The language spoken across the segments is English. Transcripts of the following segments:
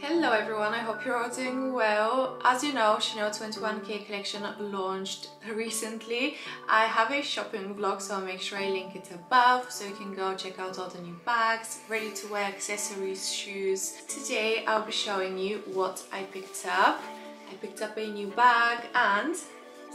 Hello everyone, I hope you're all doing well. As you know, Chanel 21K collection launched recently. I have a shopping vlog, so I'll make sure I link it above so you can go check out all the new bags, ready to wear accessories, shoes. Today I'll be showing you what I picked up. I picked up a new bag and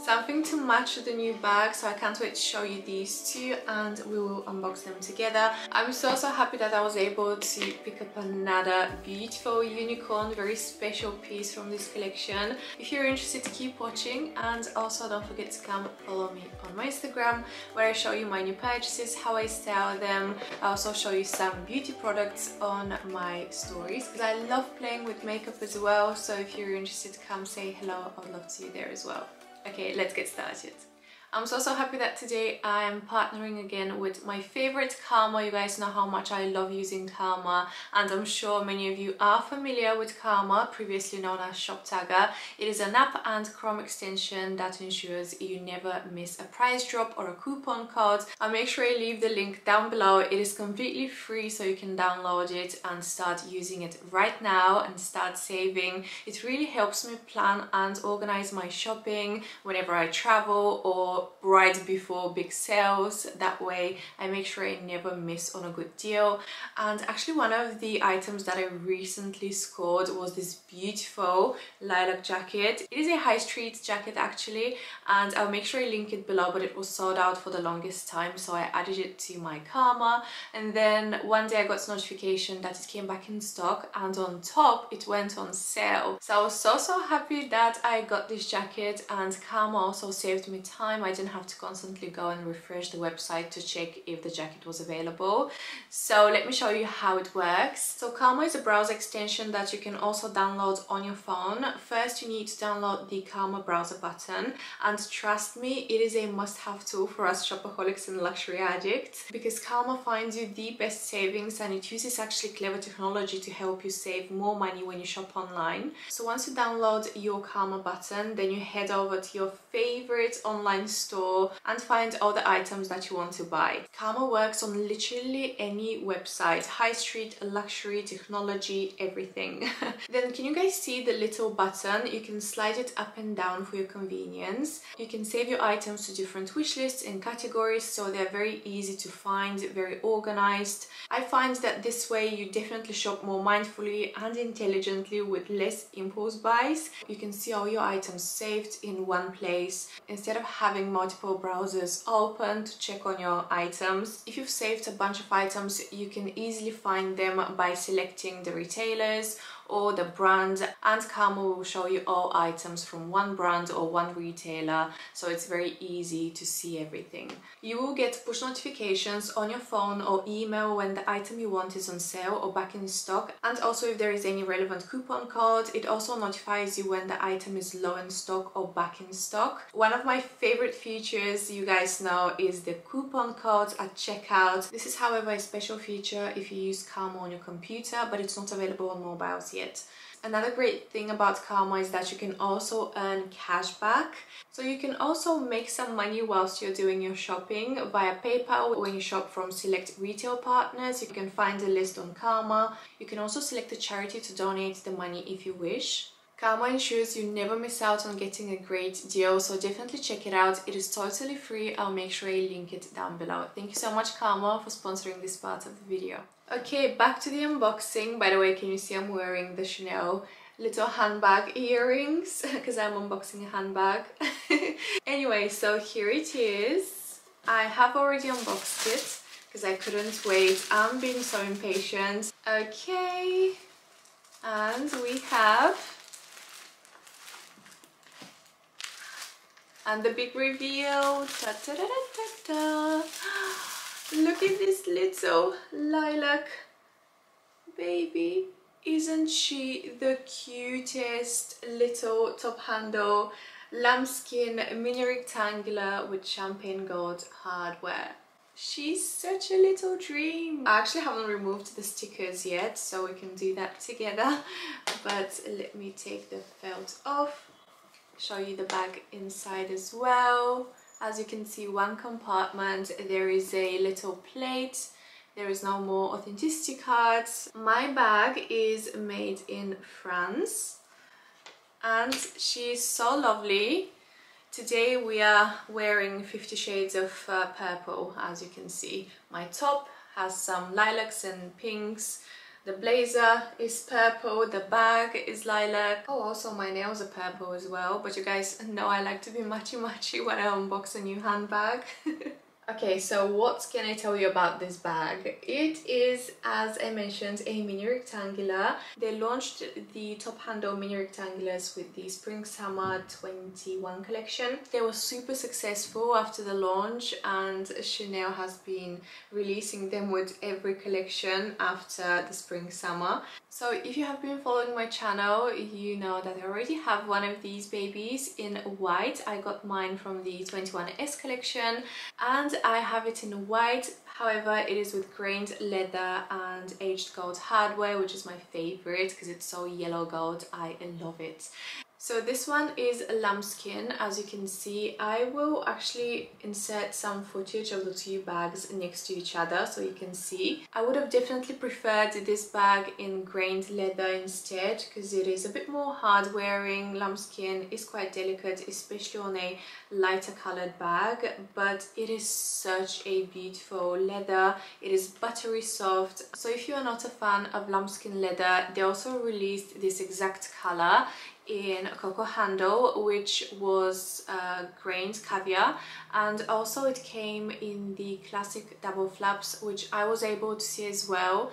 something to match the new bag, so I can't wait to show you these two and we will unbox them together. I'm so happy that I was able to pick up another beautiful unicorn, very special piece from this collection. If you're interested, keep watching, and also don't forget to come follow me on my Instagram where I show you my new purchases, how I style them. I also show you some beauty products on my stories because I love playing with makeup as well, so if you're interested, come say hello. I would love to see you there as well. Okay, let's get started. I'm so happy that today I am partnering again with my favorite Karma. You guys know how much I love using Karma, and I'm sure many of you are familiar with Karma, previously known as ShopTagger. It is an app and Chrome extension that ensures you never miss a price drop or a coupon code. I'll make sure I leave the link down below. It is completely free, so you can download it and start using it right now and start saving. It really helps me plan and organize my shopping whenever I travel or right before big sales. That way I make sure I never miss on a good deal. And actually one of the items that I recently scored was this beautiful lilac jacket. It is a high street jacket actually, and I'll make sure I link it below, but it was sold out for the longest time, so I added it to my Karma, and then one day I got a notification that it came back in stock, and on top it went on sale. So I was so happy that I got this jacket, and Karma also saved me time. I didn't have to constantly go and refresh the website to check if the jacket was available. So let me show you how it works. So Karma is a browser extension that you can also download on your phone. First you need to download the Karma browser button, and trust me, it is a must-have tool for us shopaholics and luxury addicts, because Karma finds you the best savings, and it uses actually clever technology to help you save more money when you shop online. So once you download your Karma button, then you head over to your favorite online store and find all the items that you want to buy. Karma works on literally any website, high street, luxury, technology, everything. Then can you guys see the little button? You can slide it up and down for your convenience. You can save your items to different wish lists and categories, so they're very easy to find, very organized. I find that this way you definitely shop more mindfully and intelligently with less impulse buys. You can see all your items saved in one place instead of having multiple browsers open to check on your items. If you've saved a bunch of items, you can easily find them by selecting the retailers or the brand, and Karma will show you all items from one brand or one retailer, so it's very easy to see everything. You will get push notifications on your phone or email when the item you want is on sale or back in stock, and also if there is any relevant coupon code. It also notifies you when the item is low in stock or back in stock. One of my favorite features, you guys know, is the coupon codes at checkout. This is however a special feature if you use Karma on your computer, but it's not available on mobiles yet. Another great thing about Karma is that you can also earn cash back. So you can also make some money whilst you're doing your shopping via PayPal. When you shop from select retail partners, you can find a list on Karma. You can also select a charity to donate the money if you wish. Karma ensures you never miss out on getting a great deal, so definitely check it out. It is totally free. I'll make sure I link it down below. Thank you so much, Karma, for sponsoring this part of the video. Okay, back to the unboxing. By the way, can you see I'm wearing the Chanel little handbag earrings because I'm unboxing a handbag. Anyway, so here it is. I have already unboxed it because I couldn't wait. I'm being so impatient. Okay, and we have... and the big reveal. Ta -ta -ta -ta -ta -ta. Look at this little lilac baby. Isn't she the cutest little top handle lambskin mini rectangular with champagne gold hardware? She's such a little dream. I actually haven't removed the stickers yet, so we can do that together. But let me take the felt off. Show you the bag inside as well. As you can see, one compartment, there is a little plate There is no more authenticity cards. My bag is made in France and she's so lovely. Today we are wearing 50 shades of purple, as you can see. My top has some lilacs and pinks. The blazer is purple, the bag is lilac. Oh, also my nails are purple as well, but you guys know I like to be matchy-matchy when I unbox a new handbag. Okay, so what can I tell you about this bag? It is, as I mentioned, a mini rectangular. They launched the top handle mini rectangulars with the Spring Summer 21 collection. They were super successful after the launch, and Chanel has been releasing them with every collection after the Spring Summer. So if you have been following my channel, you know that I already have one of these babies in white. I got mine from the 21S collection and I have it in white. However, it is with grained leather and aged gold hardware, which is my favorite because it's so yellow gold. I love it. So this one is lambskin. As you can see, I will actually insert some footage of the two bags next to each other so you can see. I would have definitely preferred this bag in grained leather instead because it is a bit more hard wearing. Lambskin is quite delicate, especially on a lighter colored bag, but it is such a beautiful leather. It is buttery soft. So if you are not a fan of lambskin leather, they also released this exact color in cocoa handle, which was grained caviar, and also it came in the classic double flaps, which I was able to see as well.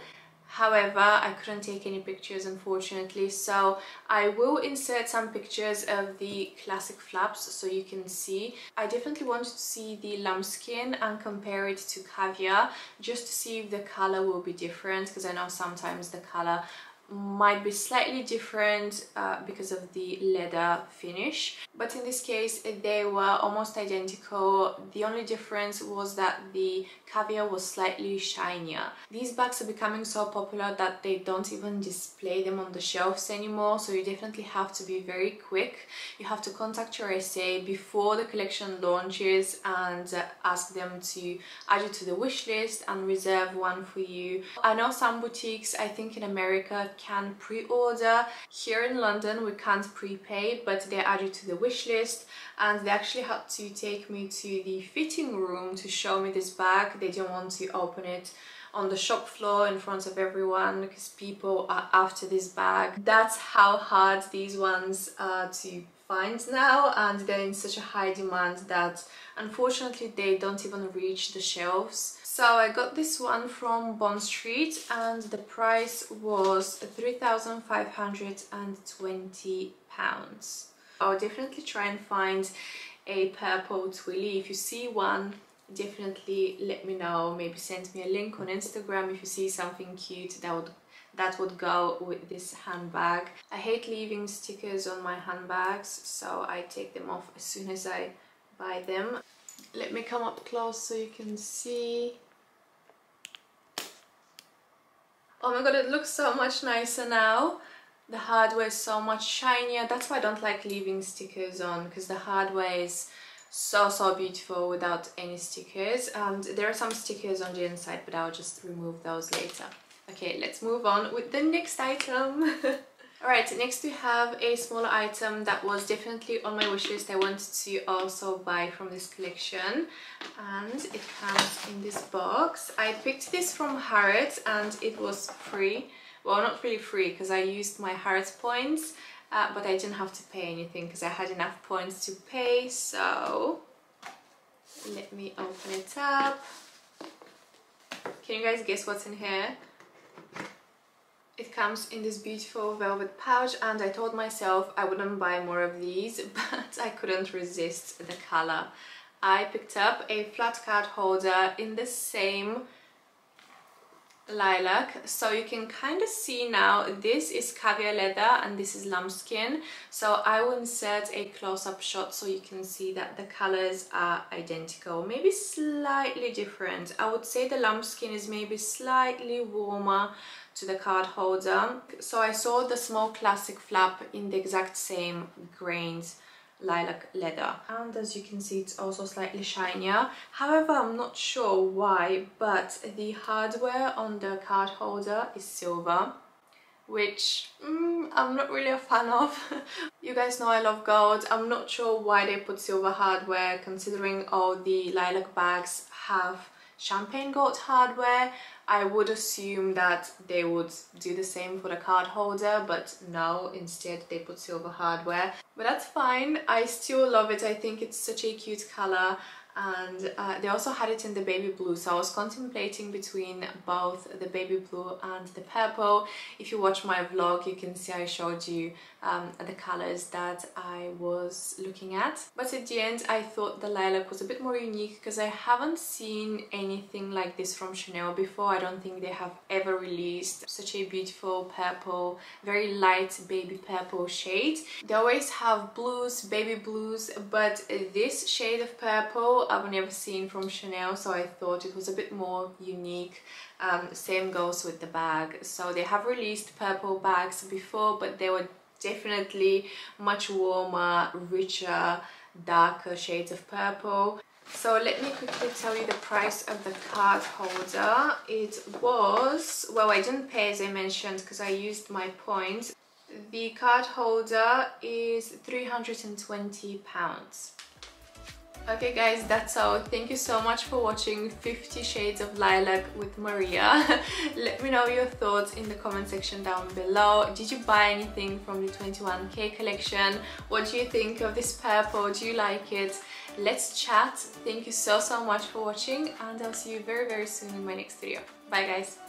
However, I couldn't take any pictures, unfortunately, so I will insert some pictures of the classic flaps so you can see. I definitely wanted to see the lambskin and compare it to caviar just to see if the color will be different, because I know sometimes the color might be slightly different because of the leather finish, but in this case they were almost identical. The only difference was that the caviar was slightly shinier. These bags are becoming so popular that they don't even display them on the shelves anymore, so you definitely have to be very quick. You have to contact your SA before the collection launches and ask them to add you to the wish list and reserve one for you. I know some boutiques, I think in America, can pre-order. Here in London we can't prepay, but they add you to the wish list, and they actually had to take me to the fitting room to show me this bag. They didn't want to open it on the shop floor in front of everyone because people are after this bag. That's how hard these ones are to find now, and they're in such a high demand that unfortunately they don't even reach the shelves. So I got this one from Bond Street and the price was £3,520. I'll definitely try and find a purple twilly. If you see one, definitely let me know. Maybe send me a link on Instagram if you see something cute that would go with this handbag. I hate leaving stickers on my handbags, so I take them off as soon as I buy them. Let me come up close so you can see. Oh my god, it looks so much nicer now. The hardware is so much shinier. That's why I don't like leaving stickers on, because the hardware is so beautiful without any stickers. And there are some stickers on the inside, but I'll just remove those later. Okay, let's move on with the next item. Alright, next we have a smaller item that was definitely on my wish list. I wanted to also buy from this collection, and it comes in this box. I picked this from Harrods and it was free. Well, not really free because I used my Harrods points, but I didn't have to pay anything because I had enough points to pay. So let me open it up. Can you guys guess what's in here? It comes in this beautiful velvet pouch, and I told myself I wouldn't buy more of these, but I couldn't resist the color. I picked up a flat card holder in the same lilac, so you can kind of see now this is caviar leather and this is lambskin. So I will insert a close-up shot so you can see that the colors are identical, maybe slightly different. I would say the lambskin is maybe slightly warmer to the card holder. So I saw the small classic flap in the exact same grains lilac leather, and as you can see it's also slightly shinier. However, I'm not sure why, but the hardware on the card holder is silver, which I'm not really a fan of. You guys know I love gold. I'm not sure why they put silver hardware, considering all the lilac bags have champagne gold hardware. I would assume that they would do the same for the card holder, but no, instead they put silver hardware. But that's fine, I still love it. I think it's such a cute color, and they also had it in the baby blue, so I was contemplating between both the baby blue and the purple. If you watch my vlog, you can see I showed you the colors that I was looking at. But at the end I thought the lilac was a bit more unique, because I haven't seen anything like this from Chanel before. I don't think they have ever released such a beautiful purple, very light baby purple shade. They always have blues, baby blues, but this shade of purple I've never seen from Chanel, so I thought it was a bit more unique. Same goes with the bag. So they have released purple bags before, but they were definitely much warmer, richer, darker shades of purple. So let me quickly tell you the price of the card holder. It was, well, I didn't pay as I mentioned because I used my points. The card holder is £320. Okay guys, that's all. Thank you so much for watching 50 Shades of Lilac with Maria. Let me know your thoughts in the comment section down below. Did you buy anything from the 21K collection? What do you think of this purple? Do you like it? Let's chat. Thank you so much for watching, and I'll see you very soon in my next video. Bye guys.